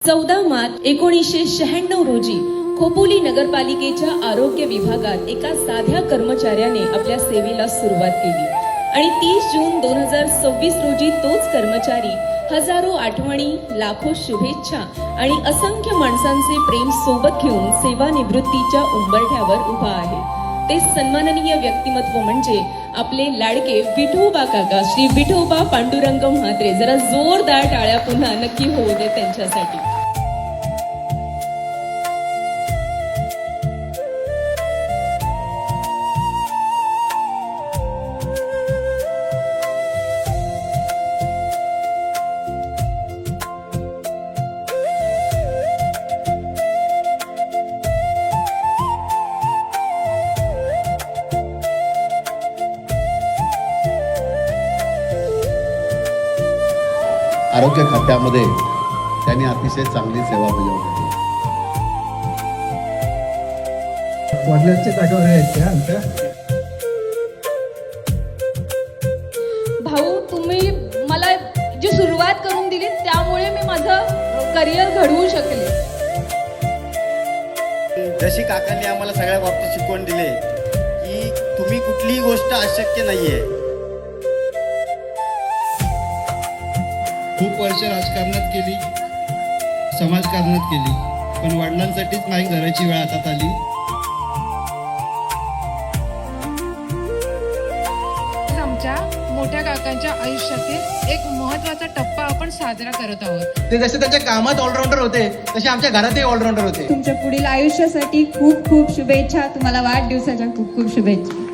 14 मार्च 1996 रोजी खोपोली नगरपालिकेच्या आरोग्य विभागात एका साध्या कर्मचाऱ्याने आपल्या सेवेला सुरुवात केली आणि 30 जून 2026 रोजी तोच कर्मचारी हजारो आठवणी, लाखो शुभेच्छा आणि असंख्य माणसांचे प्रेम सोबत घेऊन सेवानिवृत्तीच्या उंबरठ्यावर उभा आहे। ते सन्माननीय व्यक्तिमत्व म्हणजे आपले लाडके विठोबा काका श्री विठोबा पांडुरंग म्हात्रे। जरा जोरदार टाळ्या पुन्हा नक्की होऊ दे त्यांच्यासाठी। आरोग्य खात्यामध्ये त्यांनी अतिशय चांगली सेवा बजावली। वडिलांचे जागेवर आहेत आमच्या भाऊ, तुम्ही मला जी सुरुवात करून दिली त्यामुळे मी माझं करिअर घडवू शकले। जशी काकांनी आम्हाला सगळ्या बाबतीत शिकवण दिली की तुम्ही कुठलीही गोष्ट अशक्य नाहीये। खूप वर्ष राजकारणात केली, समाजकारणात केली, पण वडिलांसाठीच माईक धरायची वेळ हातात आली। आमच्या मोठ्या काकांच्या आयुष्यातील एक महत्त्वाचा टप्पा आपण साजरा करत आहोत। ते जसे त्यांच्या कामात ऑलराऊंडर होते तसे आमच्या घरातही ऑलराऊंडर होते। तुमच्या पुढील आयुष्यासाठी खूप खूप शुभेच्छा। तुम्हाला वाढदिवसाच्या खूप खूप शुभेच्छा।